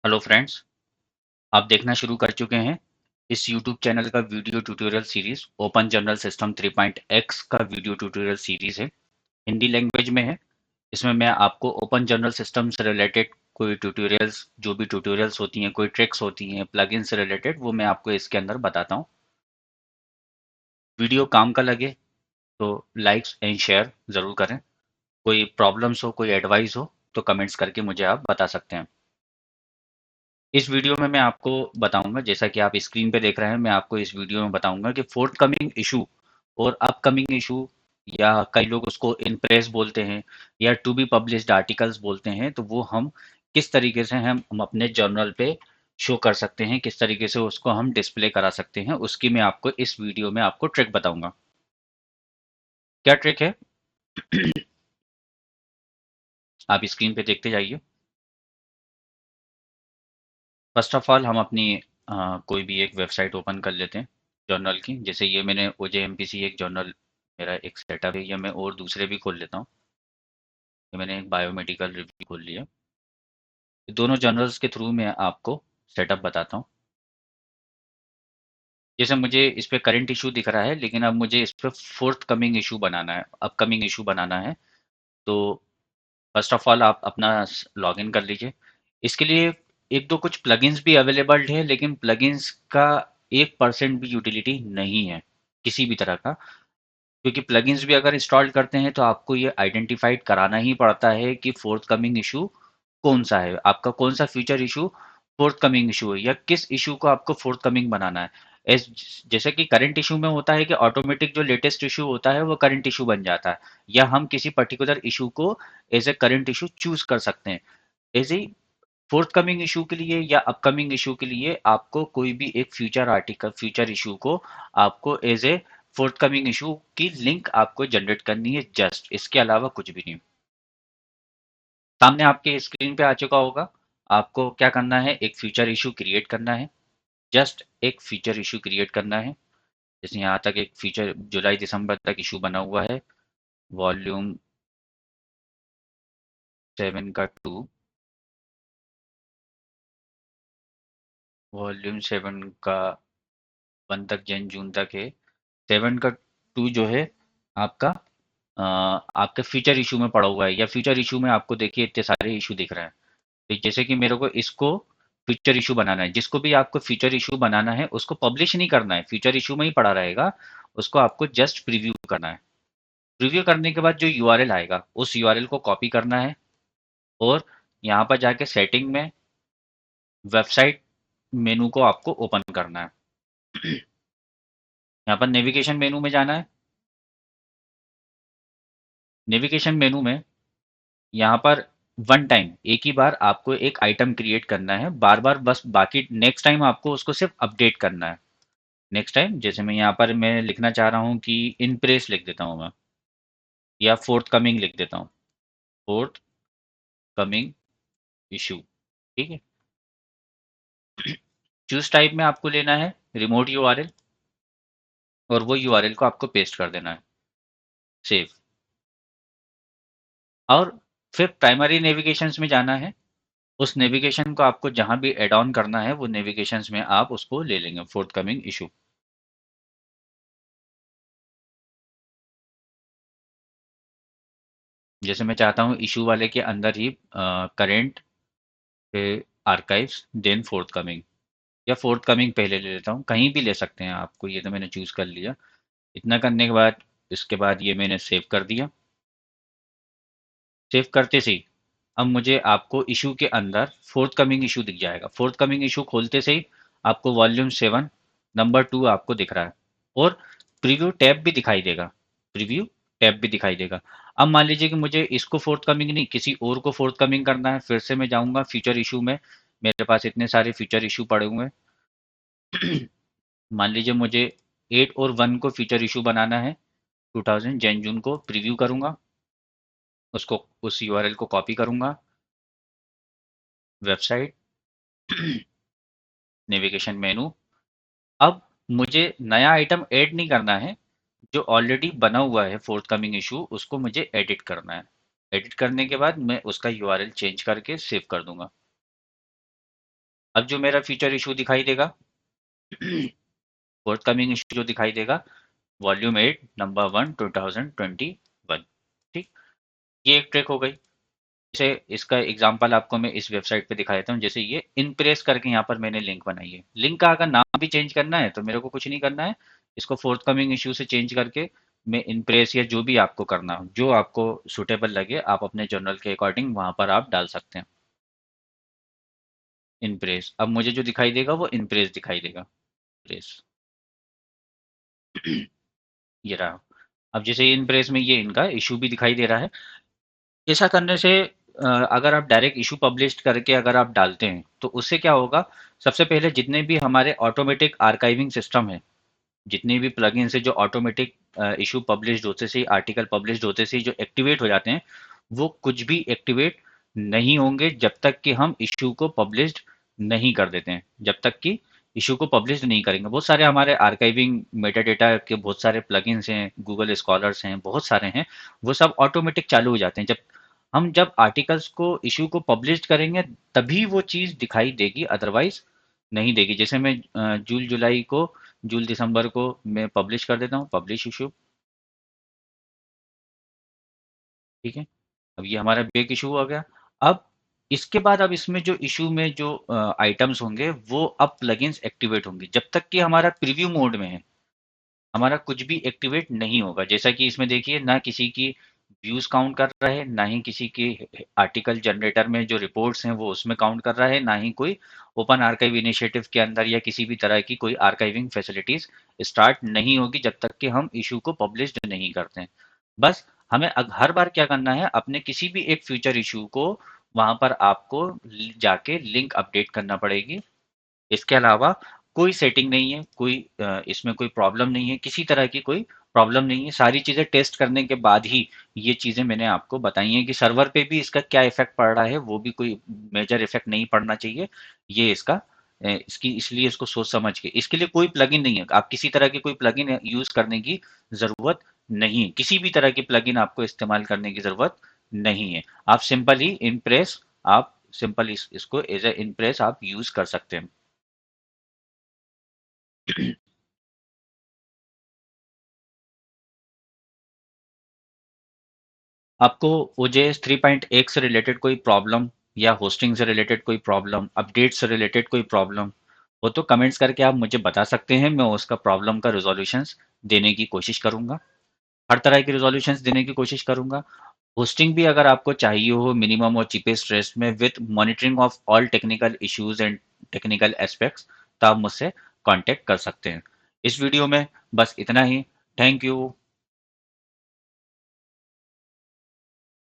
Hello friends, आप देखना शुरू कर चुके हैं इस यूट्यूब चैनल का video tutorial series open general system 3.x का वीडियो ट्यूटोरियल सीरीज है। हिंदी लैंग्वेज में है। इसमें मैं आपको ओपन जनरल सिस्टम से रिलेटेड कोई ट्यूटोरियल्स, जो भी ट्यूटोरियल्स होती हैं, कोई ट्रिक्स होती हैं प्लगइन से रिलेटेड, वो मैं आपको इसके अंदर बताता हूँ। वीडियो काम का लगे तो लाइक्स एंड शेयर ज़रूर करें। कोई प्रॉब्लम्स हो, कोई एडवाइस हो तो कमेंट्स करके मुझे आप बता सकते हैं। इस वीडियो में मैं आपको बताऊंगा, जैसा कि आप स्क्रीन पे देख रहे हैं, मैं आपको इस वीडियो में बताऊंगा कि फोर्थ कमिंग इशू और अपकमिंग इशू, या कई लोग उसको इन प्रेस बोलते हैं या टू बी पब्लिश्ड आर्टिकल्स बोलते हैं, तो वो हम किस तरीके से हम अपने जर्नल पे शो कर सकते हैं, किस तरीके से उसको हम डिस्प्ले करा सकते हैं, उसकी मैं आपको इस वीडियो में आपको ट्रिक बताऊंगा। क्या ट्रिक है? आप स्क्रीन पे देखते जाइए। फर्स्ट ऑफ ऑल हम अपनी कोई भी एक वेबसाइट ओपन कर लेते हैं जर्नल की। जैसे ये मैंने OJMPC एक जर्नल, मेरा एक सेटअप है, या मैं और दूसरे भी खोल लेता हूँ। ये मैंने एक बायोमेडिकल रिव्यू खोल लिया। दोनों जर्नल्स के थ्रू मैं आपको सेटअप बताता हूँ। जैसे मुझे इस पे करंट इशू दिख रहा है, लेकिन अब मुझे इस पे फोर्थ कमिंग इशू बनाना है, अपकमिंग इशू बनाना है। तो फर्स्ट ऑफ ऑल आप अपना लॉगिन कर लीजिए। इसके लिए एक दो कुछ प्लगइन्स भी अवेलेबल है, लेकिन प्लगइन्स का 1% भी यूटिलिटी नहीं है किसी भी तरह का। क्योंकि प्लगइन्स भी अगर इंस्टॉल करते हैं तो आपको ये आइडेंटिफाइड कराना ही पड़ता है कि फोर्थ कमिंग इशू कौन सा है, आपका कौन सा future issue fourth coming issue है, या किस इशू को आपको फोर्थ कमिंग बनाना है। एस जैसे कि करंट इशू में होता है कि ऑटोमेटिक जो लेटेस्ट इशू होता है वो करंट इशू बन जाता है, या हम किसी पर्टिकुलर इशू को as a current issue choose कर सकते हैं। ऐसे ही फोर्थ कमिंग इशू के लिए या अपकमिंग इशू के लिए आपको कोई भी एक फ्यूचर आर्टिकल, फ्यूचर इशू को आपको as a forthcoming issue की लिंक आपको जनरेट करनी है, जस्ट इसके अलावा कुछ भी नहीं। सामने आपके स्क्रीन पे आ चुका होगा। आपको क्या करना है, एक फ्यूचर इशू क्रिएट करना है। जस्ट एक फीचर इशू क्रिएट करना है। जैसे यहाँ तक एक फीचर जुलाई दिसंबर तक इशू बना हुआ है। वॉल्यूम 7 का 2, वॉल्यूम 7 का 1 तक, जन जून तक है। 7 का 2 जो है आपका आपके फीचर इशू में पड़ा हुआ है, या फीचर इशू में आपको देखिए इतने सारे इशू दिख रहे हैं। तो जैसे कि मेरे को इसको फीचर इशू बनाना है, जिसको भी आपको फीचर इशू बनाना है उसको पब्लिश नहीं करना है, फीचर इशू में ही पड़ा रहेगा। उसको आपको जस्ट प्रीव्यू करना है। प्रीव्यू करने के बाद जो यूआरएल आएगा उस यूआरएल को कॉपी करना है, और यहाँ पर जाके सेटिंग में वेबसाइट मेनू को आपको ओपन करना है। यहाँ पर नेविगेशन मेनू में जाना है। नेविगेशन मेनू में यहाँ पर वन टाइम, एक ही बार आपको एक आइटम क्रिएट करना है, बार बार बस, बाकी नेक्स्ट टाइम आपको उसको सिर्फ अपडेट करना है। नेक्स्ट टाइम जैसे मैं यहाँ पर मैं लिखना चाह रहा हूँ कि इन प्रेस लिख देता हूँ मैं, या फोर्थ कमिंग लिख देता हूँ, फोर्थ कमिंग इशू। ठीक है। चूज टाइप में आपको लेना है रिमोट यूआरएल, और वो यूआरएल को आपको पेस्ट कर देना है, सेव। और फिर प्राइमरी नेविगेशंस में जाना है। उस नेविगेशन को आपको जहां भी एड ऑन करना है वो नेविगेशंस में आप उसको ले लेंगे, फोर्थ कमिंग इशू। जैसे मैं चाहता हूँ इशू वाले के अंदर ही current, archives, then forthcoming, या फोर्थ कमिंग पहले ले लेता हूँ, कहीं भी ले सकते हैं आपको, ये तो मैंने चूज कर लिया। इतना करने के बाद इसके बाद ये मैंने सेव कर दिया। सेव करते से ही अब मुझे आपको इशू के अंदर फोर्थ कमिंग इशू दिख जाएगा। फोर्थ कमिंग इशू खोलते से ही आपको वॉल्यूम 7 नंबर 2 आपको दिख रहा है, और प्रीव्यू टैब भी दिखाई देगा। प्रीव्यू टैब भी दिखाई देगा। अब मान लीजिए कि मुझे इसको फोर्थ कमिंग नहीं, किसी और को फोर्थ कमिंग करना है, फिर से मैं जाऊंगा फीचर इशू में। मेरे पास इतने सारे फीचर इशू पड़े हुए हैं। मान लीजिए मुझे 8 और 1 को फीचर इशू बनाना है, 2000 जैन जून को प्रीव्यू करूंगा। उसको, उस यूआरएल को कॉपी करूंगा, वेबसाइट, नेविगेशन मेनू। अब मुझे नया आइटम ऐड नहीं करना है, जो ऑलरेडी बना हुआ है फोर्थ कमिंग इशू उसको मुझे एडिट करना है। एडिट करने के बाद मैं उसका यूआरएल चेंज करके सेव कर दूंगा। अब जो मेरा फ्यूचर इशू दिखाई देगा, फोर्थ कमिंग इशू जो दिखाई देगा, वॉल्यूम 8 नंबर 1 2021। ठीक, ये एक ट्रिक हो गई। जैसे इसका एग्जांपल आपको मैं इस वेबसाइट पे दिखा देता हूँ। जैसे ये इनप्रेस करके यहाँ पर मैंने लिंक बनाई है। लिंक का अगर नाम भी चेंज करना है तो मेरे को कुछ नहीं करना है, इसको फोर्थ कमिंग इशू से चेंज करके मैं इनप्रेस या जो भी आपको करना हो, जो आपको सुटेबल लगे, आप अपने जर्नल के अकॉर्डिंग वहां पर आप डाल सकते हैं। इनप्रेस, अब मुझे जो दिखाई देगा वो इनप्रेस दिखाई देगा। प्रेस, ये रहा। अब जैसे इनप्रेस में ये इनका इशू भी दिखाई दे रहा है। ऐसा करने से अगर आप डायरेक्ट इशू पब्लिश करके अगर आप डालते हैं तो उससे क्या होगा, सबसे पहले जितने भी हमारे ऑटोमेटिक आर्काइविंग सिस्टम है, जितने भी प्लगइन से जो ऑटोमेटिक इशू पब्लिश्ड होते से, आर्टिकल पब्लिश्ड होते से जो एक्टिवेट हो जाते हैं, वो कुछ भी एक्टिवेट नहीं होंगे जब तक कि हम इशू को पब्लिश्ड नहीं कर देते हैं। जब तक कि इशू को पब्लिश नहीं करेंगे, बहुत सारे हमारे आर्काइविंग मेटा डेटा के बहुत सारे प्लगइन्स हैं, गूगल स्कॉलर्स हैं, बहुत सारे हैं, वो सब ऑटोमेटिक चालू हो जाते हैं। जब आर्टिकल्स को इशू को पब्लिश करेंगे तभी वो चीज़ दिखाई देगी, अदरवाइज नहीं देगी। जैसे मैं जून जुलाई को, जून दिसंबर को मैं पब्लिश कर देता हूँ, पब्लिश इशू। ठीक है, अब ये हमारा बेक इशू हो गया। अब इसके बाद अब इसमें जो इशू में जो आइटम्स होंगे वो अब प्लगइन्स एक्टिवेट होंगे। जब तक कि हमारा प्रीव्यू मोड में है, हमारा कुछ भी एक्टिवेट नहीं होगा। जैसा कि इसमें देखिए, ना किसी की व्यूज काउंट कर रहा है, ना ही किसी की आर्टिकल जनरेटर में जो रिपोर्ट्स हैं वो उसमें काउंट कर रहा है, ना ही कोई ओपन आर्काइव इनिशिएटिव के अंदर या किसी भी तरह की कोई आर्काइविंग फैसिलिटीज स्टार्ट नहीं होगी जब तक कि हम इशू को पब्लिश नहीं करते हैं। बस हमें हर बार क्या करना है, अपने किसी भी एक फ्यूचर इशू को वहां पर आपको जाके लिंक अपडेट करना पड़ेगी। इसके अलावा कोई सेटिंग नहीं है, कोई इसमें कोई प्रॉब्लम नहीं है, किसी तरह की कोई प्रॉब्लम नहीं है। सारी चीज़ें टेस्ट करने के बाद ही ये चीज़ें मैंने आपको बताई हैं कि सर्वर पे भी इसका क्या इफेक्ट पड़ रहा है, वो भी कोई मेजर इफेक्ट नहीं पड़ना चाहिए। ये इसका इसकी इसलिए इसको सोच समझ के, इसके लिए कोई प्लगइन नहीं है, आप किसी तरह की कोई प्लगइन यूज करने की जरूरत नहीं है, किसी भी तरह की प्लगइन आपको इस्तेमाल करने की जरूरत नहीं है। आप सिंपल ही इम्प्रेस, आप सिंपल इसको एज ए इम्प्रेस आप यूज कर सकते हैं। आपको ओजेएस 3.1 से रिलेटेड कोई प्रॉब्लम, या होस्टिंग से रिलेटेड कोई प्रॉब्लम, अपडेट से रिलेटेड कोई प्रॉब्लम हो तो कमेंट्स करके आप मुझे बता सकते हैं। मैं उसका प्रॉब्लम का रिजोल्यूशंस देने की कोशिश करूंगा, हर तरह की रिजोल्यूशंस देने की कोशिश करूंगा। होस्टिंग भी अगर आपको चाहिए हो मिनिमम और चीपेस्ट रेस्ट में with monitoring of all technical issues and technical aspects, तो आप मुझसे कांटेक्ट कर सकते हैं। इस वीडियो में बस इतना ही। Thank you.